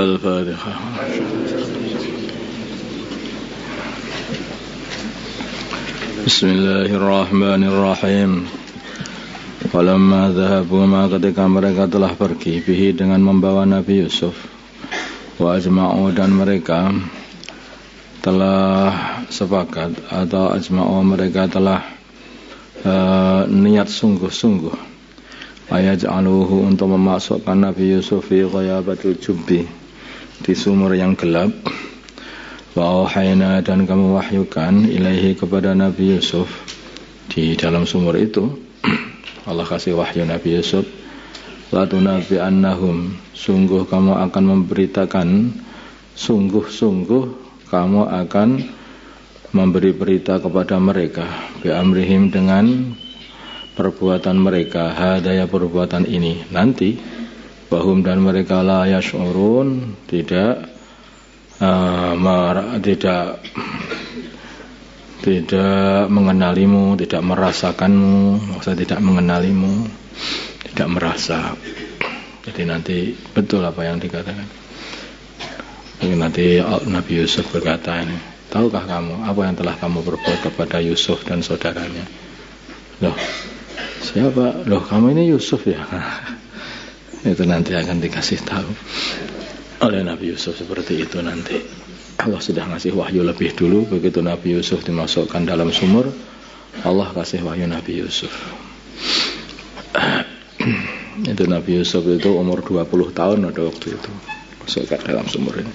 Al-Fatihah. Bismillahirrahmanirrahim. Falamma dhahabu, maka ketika mereka telah pergi bihi dengan membawa Nabi Yusuf, wa ajma'u, dan mereka telah sepakat, atau ajma'u, mereka telah niat sungguh-sungguh, ayaj'aluhu, untuk memasukkan Nabi Yusuf fi ghayabatil jubbi, di sumur yang gelap. Wa auhayna, dan kami wahyukan, ilaihi, kepada Nabi Yusuf, di dalam sumur itu Allah kasih wahyu Nabi Yusuf, la tunabi'annahum, sungguh kamu akan memberitakan, sungguh-sungguh kamu akan memberi berita kepada mereka, bi amrihim, dengan perbuatan mereka, hadaya, perbuatan ini nanti, bahum, dan mereka la yash'urun, tidak mengenalimu, tidak merasakanmu, maksudnya tidak mengenalimu, tidak merasa. Jadi nanti betul apa yang dikatakan. Jadi nanti Nabi Yusuf berkata, ini, tahukah kamu apa yang telah kamu berbuat kepada Yusuf dan saudaranya? Loh, siapa? Loh, kamu ini Yusuf ya? Itu nanti akan dikasih tahu oleh Nabi Yusuf seperti itu nanti. Allah sudah ngasih wahyu lebih dulu. Begitu Nabi Yusuf dimasukkan dalam sumur, Allah kasih wahyu Nabi Yusuf. Itu Nabi Yusuf itu umur 20 tahun pada waktu itu, masuk ke dalam sumur ini.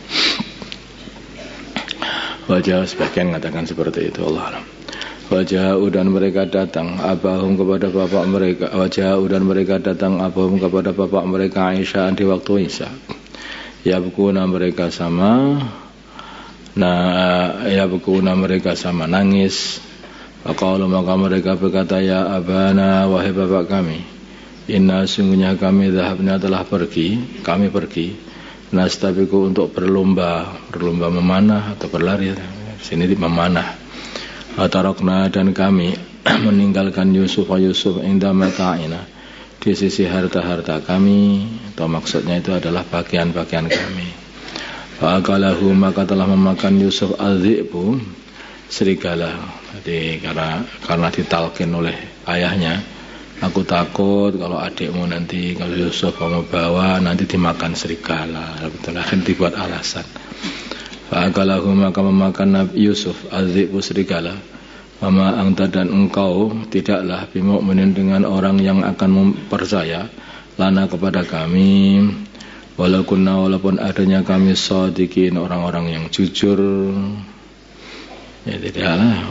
Wajah sebagian mengatakan seperti itu, Allah alam. Wajah, dan mereka datang abahum, kepada bapak mereka. Wajah, dan mereka datang abahum, kepada bapak mereka, Aisyah, di waktu Isya. Yabkuna, mereka sama nangis. Faqalu, maka mereka berkata, ya abana, wahai bapak kami, inna, sungguhnya kami dhahabna, telah pergi, kami pergi, nastabiku, untuk berlomba memanah atau berlari, sini di memanah. Atarakna, dan kami meninggalkan Yusuf inda mata'ina, di sisi harta-harta kami, atau maksudnya itu adalah bagian-bagian kami. Fa'akalahu, maka telah memakan Yusuf al-dhi'bu, serigala. Jadi karena ditalkin oleh ayahnya, aku takut kalau adikmu nanti, kalau Yusuf kamu bawa, nanti dimakan serigala. Betul, akan dibuat alasan. Fa'akalahu, maka memakan Nabi Yusuf al-dhi'bu, serigala. Mama anta, dan engkau tidaklah bimu'minin, dengan orang yang akan mempercaya, lana, kepada kami, walaupun adanya kami shadiqin, orang-orang yang jujur. Ya tidaklah.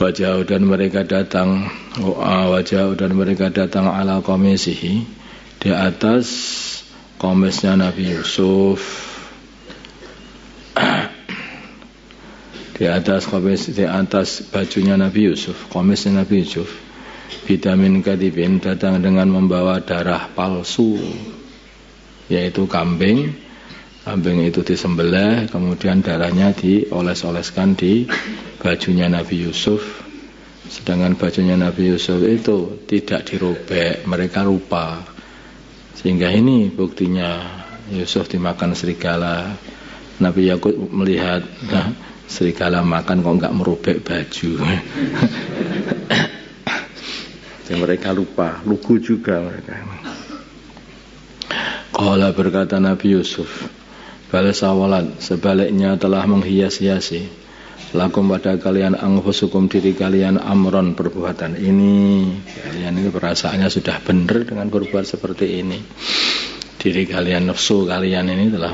Wajah, dan mereka datang ala qamisihi, di atas qamisnya Nabi Yusuf, di atas bajunya Nabi Yusuf, qamisnya Nabi Yusuf, bidamin kadibin, datang dengan membawa darah palsu, yaitu kambing itu disembelih, kemudian darahnya dioles-oleskan di bajunya Nabi Yusuf. Sedangkan bajunya Nabi Yusuf itu tidak dirobek, mereka lupa. Sehingga ini buktinya Yusuf dimakan serigala. Nabi Yakub melihat, serigala makan kok enggak merobek baju. Dan mereka lugu juga mereka. Qala, berkata Nabi Yusuf, bal sawalat, sebaliknya telah menghias-hiasi, lakum, pada kalian, anfusukum, diri kalian, amron, perbuatan ini. Kalian ini perasaannya sudah benar dengan berbuat seperti ini. Diri kalian, nafsu kalian ini telah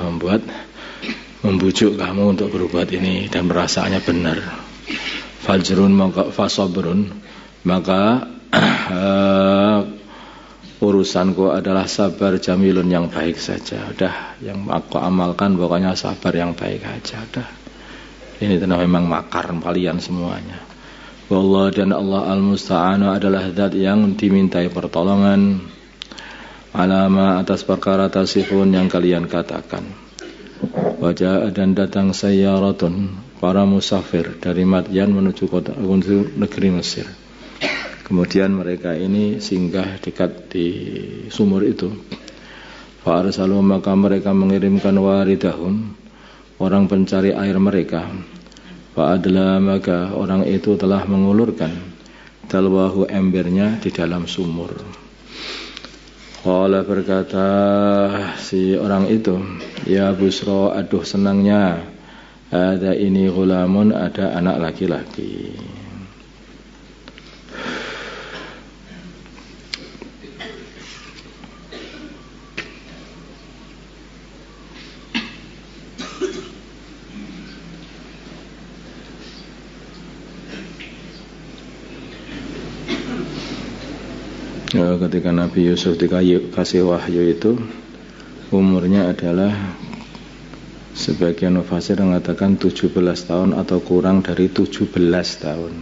membujuk kamu untuk berbuat ini, dan perasaannya benar. Fajrun, maka fasabrun, maka urusanku adalah sabar, jamilun, yang baik saja. Udah, yang aku amalkan pokoknya sabar yang baik aja. Udah, ini memang makar kalian semuanya. Wallah, dan Allah al-musta'anu, adalah zat yang dimintai pertolongan, alama, atas perkara tasifun, yang kalian katakan. Wajah, dan datang sayyaratun, para musafir dari Madyan menuju negeri Mesir. Kemudian mereka ini singgah dekat di sumur itu. Fa arsalu maka mereka mengirimkan waridahum, orang pencari air mereka. Fa adla maka orang itu telah mengulurkan dalwahu embernya di dalam sumur. Qala berkata si orang itu, ya Busra, aduh senangnya, ada ini gulamun, ada anak laki-laki. Ketika Nabi Yusuf dikasih wahyu itu, umurnya adalah, sebagian mufasir mengatakan 17 tahun atau kurang dari 17 tahun.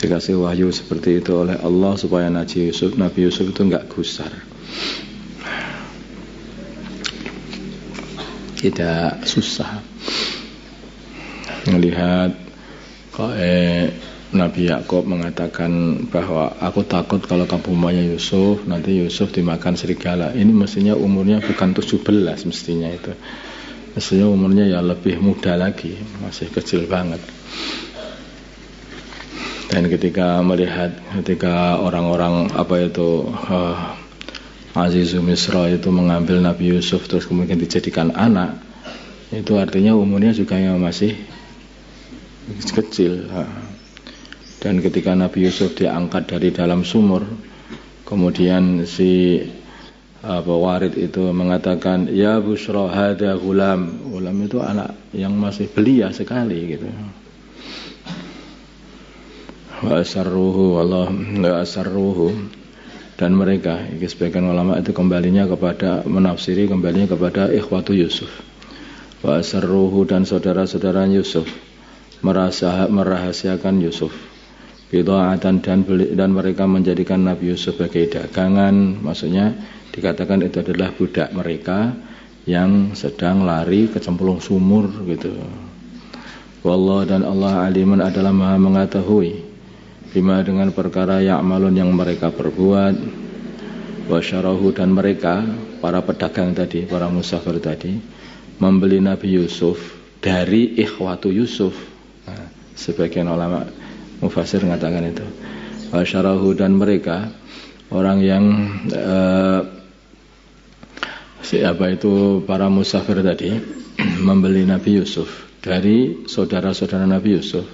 Dikasih wahyu seperti itu oleh Allah supaya Nabi Yusuf itu enggak gusar, tidak susah melihat Nabi Yakub mengatakan bahwa aku takut kalau kamu punya Yusuf, nanti Yusuf dimakan serigala. Ini mestinya umurnya bukan 17 mestinya itu. Mestinya umurnya ya lebih muda lagi, masih kecil banget. Dan ketika melihat, ketika orang-orang Azizu Misra itu mengambil Nabi Yusuf terus kemudian dijadikan anak, itu artinya umurnya juga yang masih kecil. Dan ketika Nabi Yusuf diangkat dari dalam sumur, kemudian si warid itu mengatakan, ya Busra hada gulam. Gulam itu anak yang masih belia sekali gitu. Wa asarruhu dan mereka, sebagian ulama itu menafsiri kembalinya kepada ikhwatu Yusuf. Wa asarruhu dan saudara-saudara Yusuf merahasiakan Yusuf. Bida'atan dan mereka menjadikan Nabi Yusuf sebagai dagangan. Maksudnya dikatakan itu adalah budak mereka yang sedang lari kecemplung sumur gitu. Wallah, dan Allah alimun adalah maha mengetahui bima dengan perkara ya'malun yang mereka perbuat. Wasyarahu dan mereka, para pedagang tadi, para musafir tadi, membeli Nabi Yusuf dari ikhwatu Yusuf. Nah, sebagian ulama mufasir mengatakan itu. Wasyarahu dan mereka, orang yang para musafir tadi membeli Nabi Yusuf dari saudara-saudara Nabi Yusuf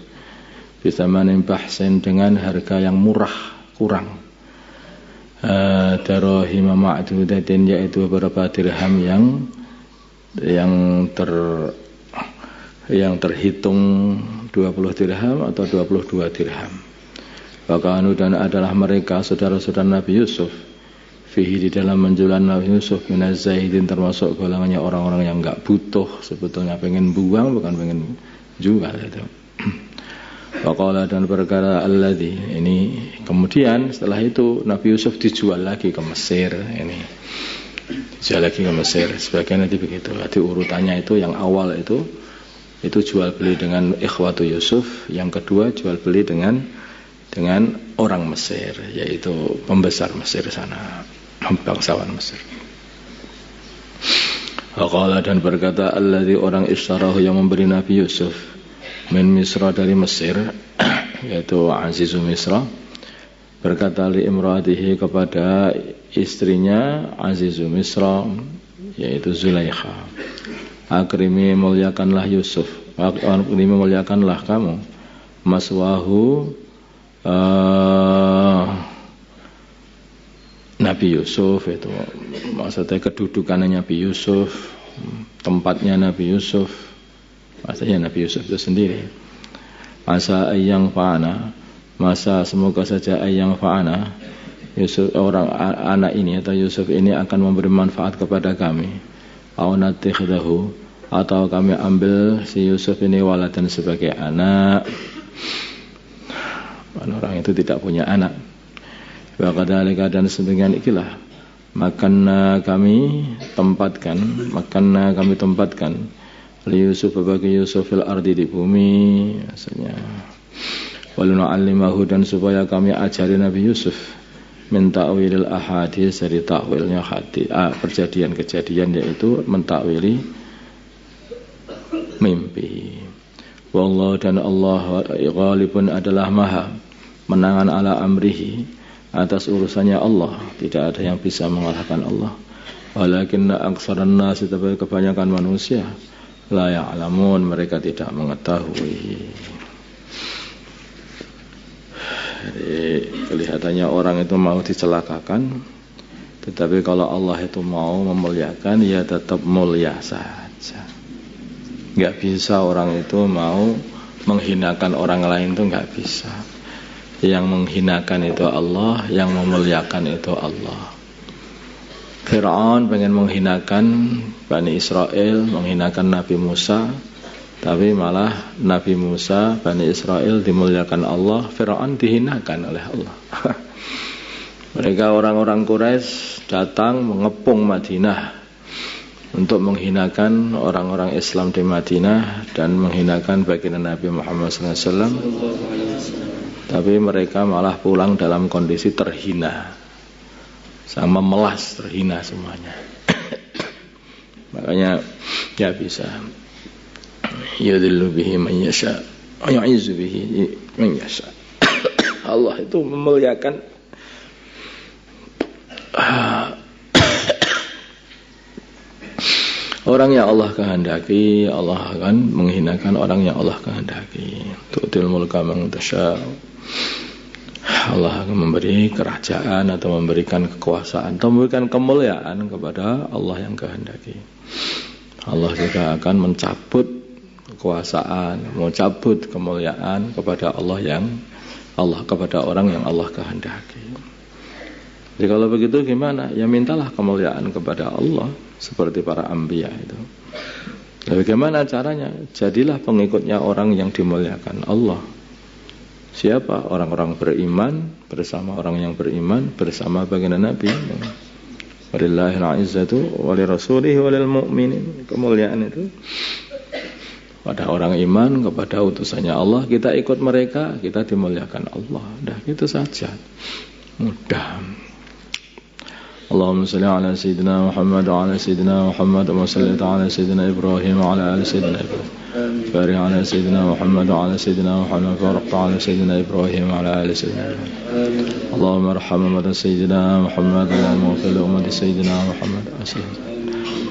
bisa menimpahsen dengan harga yang murah, kurang. Darahim ma'dudatin, yaitu beberapa dirham yang terhitung 20 dirham atau 22 dirham. Wakanu, dan adalah mereka saudara-saudara Nabi Yusuf fihi, di dalam menjual Nabi Yusuf, minaz zahidin, termasuk golongannya orang-orang yang enggak butuh, sebetulnya pengen buang bukan pengen jual itu. Waqala, dan berkata alladzi, ini kemudian setelah itu Nabi Yusuf dijual lagi ke Mesir. Ini dijual lagi ke Mesir, sebagian nanti begitu. Jadi urutannya itu yang awal itu jual beli dengan ikhwatu Yusuf, yang kedua jual beli dengan orang Mesir, yaitu pembesar Mesir sana, bangsawan Mesir. Waqala, dan berkata alladzi, orang ishtarahu yang memberi Nabi Yusuf min Misra, dari Mesir, yaitu Azizu Misra, berkata li imra'atihi, kepada istrinya Azizu Misra, yaitu Zulaikha, akrimi, muliakanlah Yusuf, akrimi, muliakanlah kamu maswahu, Nabi Yusuf, itu maksudnya kedudukannya Nabi Yusuf, tempatnya Nabi Yusuf, maksudnya Nabi Yusuf itu sendiri. Masa ayang fa'ana, masa semoga saja ayang fa'ana, Yusuf, orang anak ini atau Yusuf ini akan memberi manfaat kepada kami. Au natikhidahu, atau kami ambil si Yusuf ini waladan sebagai anak. Orang itu tidak punya anak. Wa kadzalika, dan sedemikian ikilah makanna kami tempatkan li Yusuf, bagi Yusuf fil ardi, di bumi, maksudnya walu'allimahu, dan supaya kami ajari Nabi Yusuf min ta'wilil ahadits, dari takwilnya kejadian-kejadian, yaitu mentakwili mimpi. Wallahu, dan Allah ghalibun adalah maha menangan ala amrihi, atas urusannya Allah, tidak ada yang bisa mengalahkan Allah. Walakinna aktsaran nasi, tapi kebanyakan manusia la ya'lamun, mereka tidak mengetahui. Jadi kelihatannya orang itu mau dicelakakan, tetapi kalau Allah itu mau memuliakan, ya tetap mulia saja. Nggak bisa orang itu mau menghinakan orang lain, itu nggak bisa. Yang menghinakan itu Allah, yang memuliakan itu Allah. Fir'aun pengen menghinakan Bani Israel, menghinakan Nabi Musa, tapi malah Nabi Musa, Bani Israel dimuliakan Allah, Fir'aun dihinakan oleh Allah. Mereka orang-orang Quraisy datang mengepung Madinah untuk menghinakan orang-orang Islam di Madinah dan menghinakan baginda Nabi Muhammad SAW. Tapi mereka malah pulang dalam kondisi terhina, sama melas, terhina semuanya. Makanya ya bisa yudhillu bihi man yasha wa yu'izzu bihi man yasha. Allah itu memuliakan orang yang Allah kehendaki, Allah akan menghinakan orang yang Allah kehendaki. Tu'til mulka man tasha. Allah akan memberi kerajaan atau memberikan kekuasaan atau memberikan kemuliaan kepada Allah yang kehendaki. Allah juga akan mencabut kekuasaan, mencabut kemuliaan kepada kepada orang yang Allah kehendaki. Jadi kalau begitu gimana? Ya mintalah kemuliaan kepada Allah seperti para anbiya itu. Tapi bagaimana caranya? Jadilah pengikutnya orang yang dimuliakan Allah. Siapa? Orang-orang beriman bersama orang yang beriman bersama baginda Nabi. Walillahil izzatu walirrasulihi walil mu'minin. Kemuliaan itu pada orang iman, kepada utusannya Allah, kita ikut mereka, kita dimuliakan Allah. Dah gitu saja. Mudah. Allahumma salli ala sayyidina Muhammad wa ala sayyidina Muhammad wa salli ala sayyidina Ibrahim wa ala ali sayyidina Ibrahim. Barik ala sayyidina Muhammad wa ala sayyidina Muhammad wa barik ala sayyidina Ibrahim wa ala ali sayyidina Ibrahim. Allahumma arham ummat sayyidina Muhammad wa mughfir ummat sayyidina Muhammad.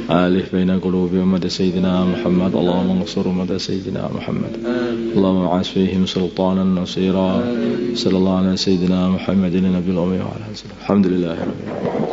ألف بين قلوب أمة سيدنا محمد. اللهم انصر أمة سيدنا محمد. اللهم ابعث فيهم سلطانا نصيرا. صلى الله على سيدنا محمد النبي الأمي وعلى آله وصحبه. الحمد لله رب العالمين.